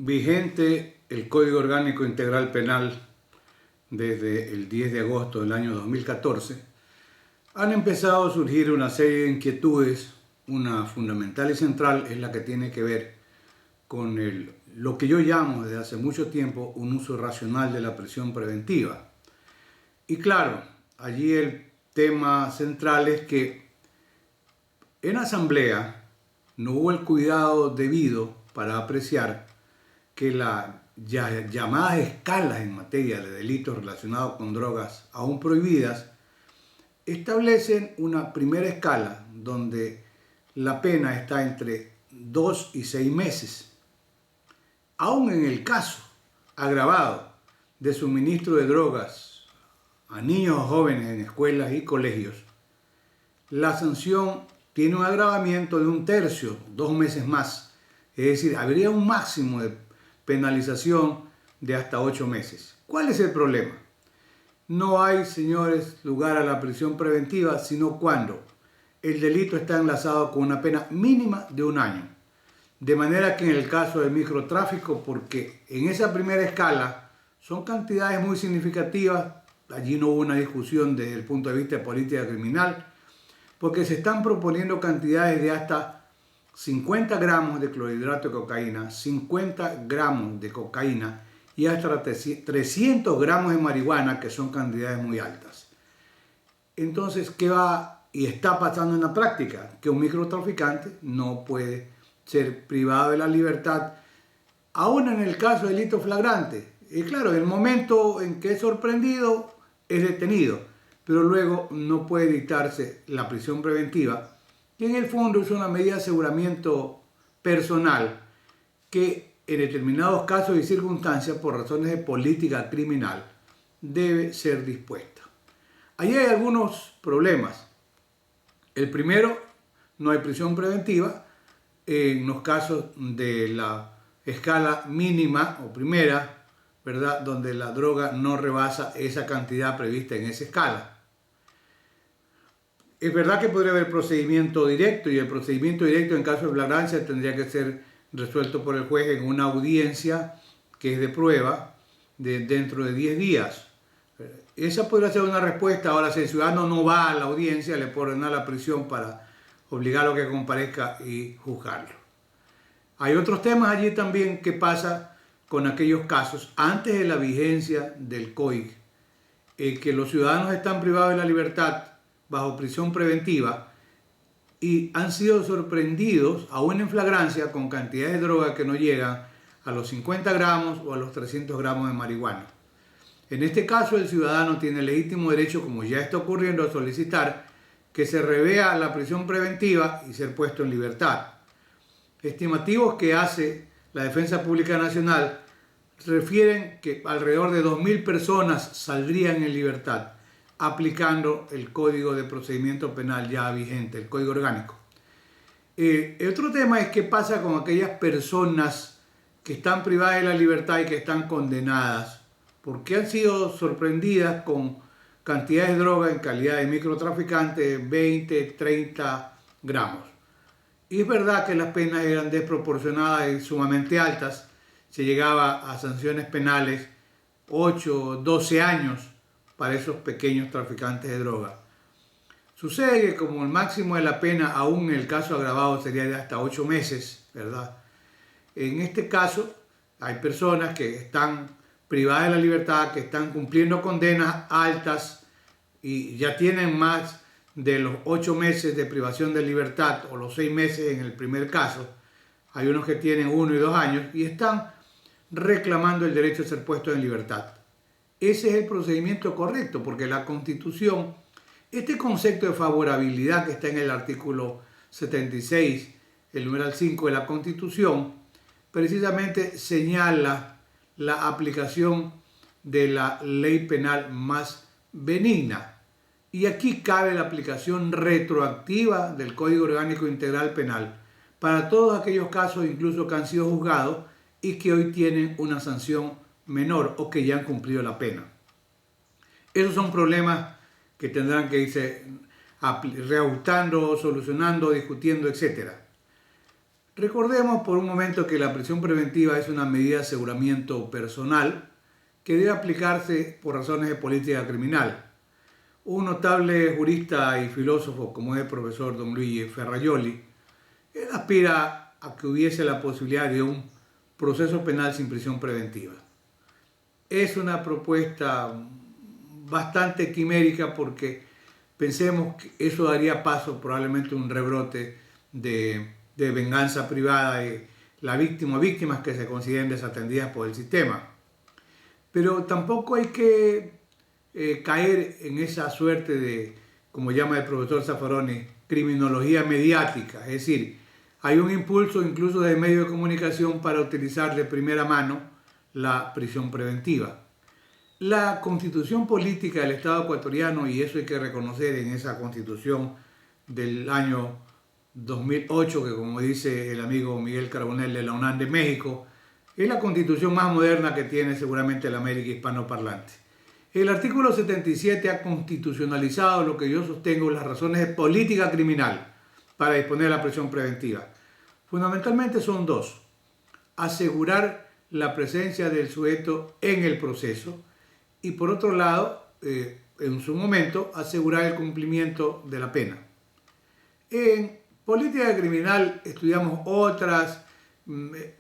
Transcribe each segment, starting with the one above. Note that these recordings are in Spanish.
Vigente el Código Orgánico Integral Penal desde el 10 de agosto del año 2014, han empezado a surgir una serie de inquietudes. Una fundamental y central es la que tiene que ver con lo que yo llamo desde hace mucho tiempo un uso racional de la prisión preventiva. Y claro, allí el tema central es que en asamblea no hubo el cuidado debido para apreciar que las llamadas escalas en materia de delitos relacionados con drogas aún prohibidas establecen una primera escala donde la pena está entre 2 y 6 meses. Aún en el caso agravado de suministro de drogas a niños o jóvenes en escuelas y colegios, la sanción tiene un agravamiento de 1/3, 2 meses más. Es decir, habría un máximo de penalización de hasta 8 meses. ¿Cuál es el problema? No hay, señores, lugar a la prisión preventiva, sino cuando el delito está enlazado con una pena mínima de 1 año. De manera que en el caso del microtráfico, porque en esa primera escala son cantidades muy significativas, allí no hubo una discusión desde el punto de vista de política criminal, porque se están proponiendo cantidades de hasta 50 gramos de clorhidrato de cocaína, 50 gramos de cocaína y hasta 300 gramos de marihuana, que son cantidades muy altas. Entonces, ¿qué va y está pasando en la práctica? Que un microtraficante no puede ser privado de la libertad, aún en el caso de delito flagrante. Y claro, en el momento en que es sorprendido, es detenido, pero luego no puede dictarse la prisión preventiva, que en el fondo es una medida de aseguramiento personal que en determinados casos y circunstancias, por razones de política criminal, debe ser dispuesta. Allí hay algunos problemas. El primero, no hay prisión preventiva en los casos de la escala mínima o primera, ¿verdad?, donde la droga no rebasa esa cantidad prevista en esa escala. Es verdad que podría haber procedimiento directo, y el procedimiento directo en caso de flagrancia tendría que ser resuelto por el juez en una audiencia que es de prueba dentro de 10 días. Esa podría ser una respuesta. Ahora, si el ciudadano no va a la audiencia, le puede ordenar la prisión para obligarlo a que comparezca y juzgarlo. Hay otros temas allí también que pasa con aquellos casos antes de la vigencia del COIC, que los ciudadanos están privados de la libertad bajo prisión preventiva y han sido sorprendidos, aún en flagrancia, con cantidades de droga que no llegan a los 50 gramos o a los 300 gramos de marihuana. En este caso, el ciudadano tiene legítimo derecho, como ya está ocurriendo, a solicitar que se revea la prisión preventiva y ser puesto en libertad. Estimativos que hace la Defensa Pública Nacional refieren que alrededor de 2.000 personas saldrían en libertad aplicando el Código de Procedimiento Penal ya vigente, el Código Orgánico. Otro tema es qué pasa con aquellas personas que están privadas de la libertad y que están condenadas porque han sido sorprendidas con cantidades de droga en calidad de microtraficante de 20, 30 gramos. Y es verdad que las penas eran desproporcionadas y sumamente altas. Se llegaba a sanciones penales 8, 12 años para esos pequeños traficantes de droga. Sucede que como el máximo de la pena, aún en el caso agravado, sería de hasta 8 meses, ¿verdad? En este caso, hay personas que están privadas de la libertad, que están cumpliendo condenas altas y ya tienen más de los 8 meses de privación de libertad o los 6 meses en el primer caso. Hay unos que tienen 1 y 2 años y están reclamando el derecho a ser puestos en libertad. Ese es el procedimiento correcto, porque la Constitución, este concepto de favorabilidad que está en el artículo 76, el numeral 5 de la Constitución, precisamente señala la aplicación de la ley penal más benigna. Y aquí cabe la aplicación retroactiva del Código Orgánico Integral Penal para todos aquellos casos incluso que han sido juzgados y que hoy tienen una sanción menor o que ya han cumplido la pena. Esos son problemas que tendrán que irse reajustando, solucionando, discutiendo, etc. Recordemos por un momento que la prisión preventiva es una medida de aseguramiento personal que debe aplicarse por razones de política criminal. Un notable jurista y filósofo como es el profesor don Luigi Ferrajoli, él aspira a que hubiese la posibilidad de un proceso penal sin prisión preventiva. Es una propuesta bastante quimérica porque pensemos que eso daría paso probablemente a un rebrote de venganza privada de la víctima, víctimas que se consideren desatendidas por el sistema. Pero tampoco hay que caer en esa suerte de, como llama el profesor Zaffaroni, criminología mediática. Es decir, hay un impulso incluso de medios de comunicación para utilizar de primera mano la prisión preventiva. La constitución política del Estado ecuatoriano, y eso hay que reconocer en esa constitución del año 2008, que como dice el amigo Miguel Carbonell de la UNAM de México, es la constitución más moderna que tiene seguramente la América hispanoparlante. El artículo 77 ha constitucionalizado lo que yo sostengo, las razones de política criminal para disponer de la prisión preventiva. Fundamentalmente son dos: asegurar la presencia del sujeto en el proceso y por otro lado, en su momento, asegurar el cumplimiento de la pena. En política criminal estudiamos otras,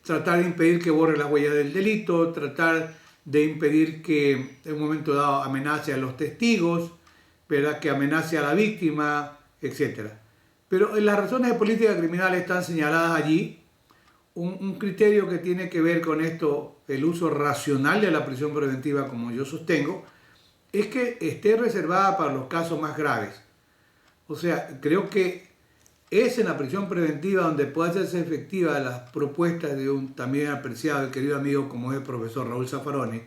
tratar de impedir que borre las huellas del delito, tratar de impedir que en un momento dado amenace a los testigos, ¿verdad?, que amenace a la víctima, etc. Pero en las razones de política criminal están señaladas allí un criterio que tiene que ver con esto, el uso racional de la prisión preventiva, como yo sostengo, es que esté reservada para los casos más graves. O sea, creo que es en la prisión preventiva donde puede hacerse efectiva las propuestas de un también apreciado y querido amigo como es el profesor Raúl Zaffaroni.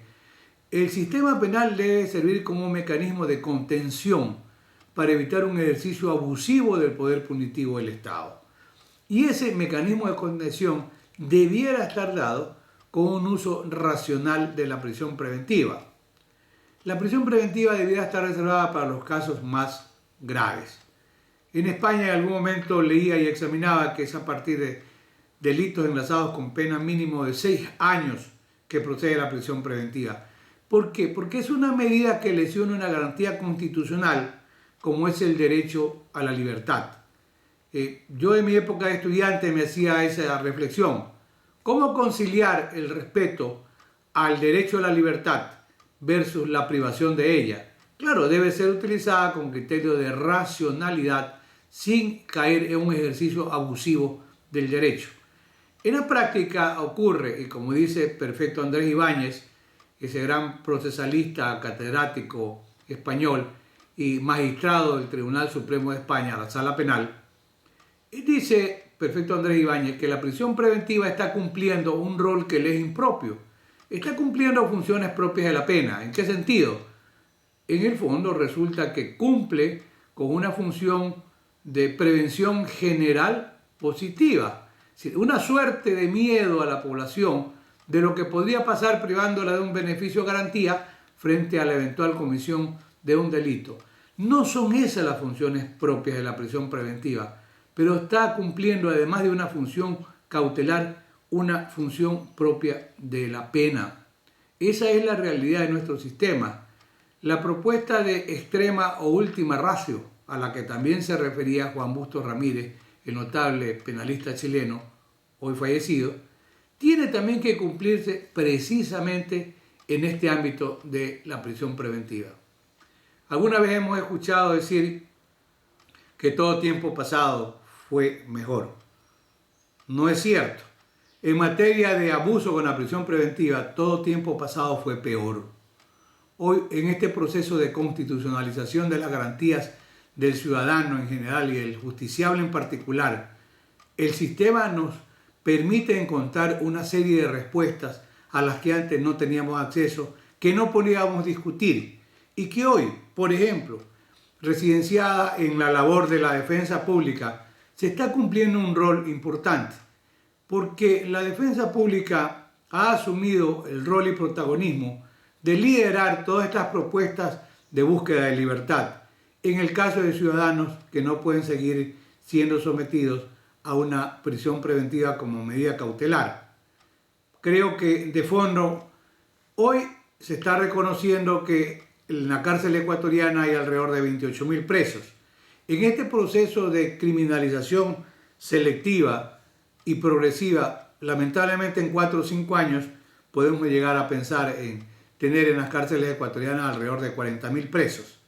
El sistema penal debe servir como un mecanismo de contención para evitar un ejercicio abusivo del poder punitivo del Estado. Y ese mecanismo de contención debiera estar dado con un uso racional de la prisión preventiva. La prisión preventiva debiera estar reservada para los casos más graves. En España en algún momento leía y examinaba que es a partir de delitos enlazados con pena mínimo de 6 años que procede la prisión preventiva. ¿Por qué? Porque es una medida que lesiona una garantía constitucional como es el derecho a la libertad. Yo en mi época de estudiante me hacía esa reflexión. ¿Cómo conciliar el respeto al derecho a la libertad versus la privación de ella? Claro, debe ser utilizada con criterio de racionalidad sin caer en un ejercicio abusivo del derecho. En la práctica ocurre, y como dice perfecto Andrés Ibáñez, ese gran procesalista, catedrático español y magistrado del Tribunal Supremo de España, la Sala Penal, y dice perfecto Andrés Ibáñez que la prisión preventiva está cumpliendo un rol que le es impropio. Está cumpliendo funciones propias de la pena. ¿En qué sentido? En el fondo resulta que cumple con una función de prevención general positiva. Es decir, una suerte de miedo a la población de lo que podría pasar privándola de un beneficio o garantía frente a la eventual comisión de un delito. No son esas las funciones propias de la prisión preventiva, pero está cumpliendo, además de una función cautelar, una función propia de la pena. Esa es la realidad de nuestro sistema. La propuesta de extrema o última ratio, a la que también se refería Juan Bustos Ramírez, el notable penalista chileno, hoy fallecido, tiene también que cumplirse precisamente en este ámbito de la prisión preventiva. Alguna vez hemos escuchado decir que todo tiempo pasado fue mejor. No es cierto. En materia de abuso con la prisión preventiva, todo tiempo pasado fue peor. Hoy, en este proceso de constitucionalización de las garantías del ciudadano en general y del justiciable en particular, el sistema nos permite encontrar una serie de respuestas a las que antes no teníamos acceso, que no podíamos discutir y que hoy, por ejemplo, residenciada en la labor de la defensa pública, se está cumpliendo un rol importante, porque la defensa pública ha asumido el rol y protagonismo de liderar todas estas propuestas de búsqueda de libertad, en el caso de ciudadanos que no pueden seguir siendo sometidos a una prisión preventiva como medida cautelar. Creo que de fondo hoy se está reconociendo que en la cárcel ecuatoriana hay alrededor de 28.000 presos. En este proceso de criminalización selectiva y progresiva, lamentablemente en 4 o 5 años podemos llegar a pensar en tener en las cárceles ecuatorianas alrededor de 40.000 presos.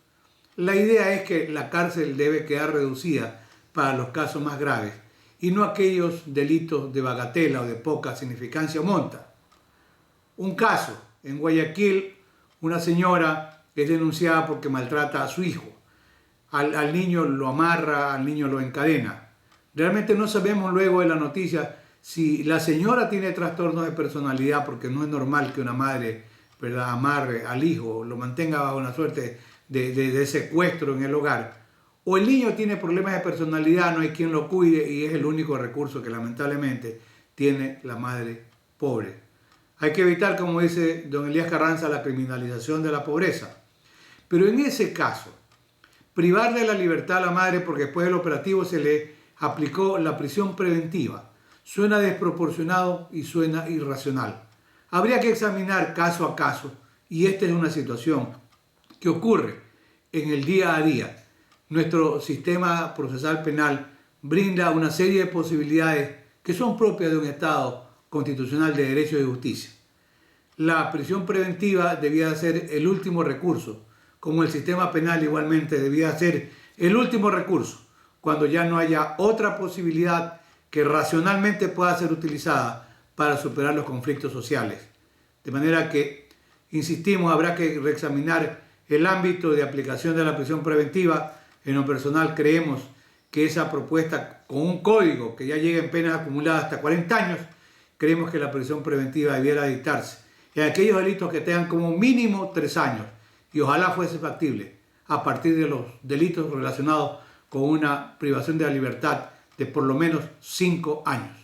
La idea es que la cárcel debe quedar reducida para los casos más graves y no aquellos delitos de bagatela o de poca significancia o monta. Un caso, en Guayaquil, una señora es denunciada porque maltrata a su hijo. Al niño lo amarra, al niño lo encadena. Realmente no sabemos luego de la noticia si la señora tiene trastornos de personalidad, porque no es normal que una madre, ¿verdad?, amarre al hijo, lo mantenga bajo una suerte de secuestro en el hogar. O el niño tiene problemas de personalidad, no hay quien lo cuide y es el único recurso que lamentablemente tiene la madre pobre. Hay que evitar, como dice don Elías Carranza, la criminalización de la pobreza. Pero en ese caso, privar de la libertad a la madre porque después del operativo se le aplicó la prisión preventiva, suena desproporcionado y suena irracional. Habría que examinar caso a caso, y esta es una situación que ocurre en el día a día. Nuestro sistema procesal penal brinda una serie de posibilidades que son propias de un Estado constitucional de derecho y justicia. La prisión preventiva debía ser el último recurso, como el sistema penal igualmente debía ser el último recurso, cuando ya no haya otra posibilidad que racionalmente pueda ser utilizada para superar los conflictos sociales. De manera que, insistimos, habrá que reexaminar el ámbito de aplicación de la prisión preventiva. En lo personal creemos que esa propuesta con un código que ya llegue en penas acumuladas hasta 40 años, creemos que la prisión preventiva debiera dictarse en aquellos delitos que tengan como mínimo 3 años y ojalá fuese factible a partir de los delitos relacionados con una privación de la libertad de por lo menos 5 años.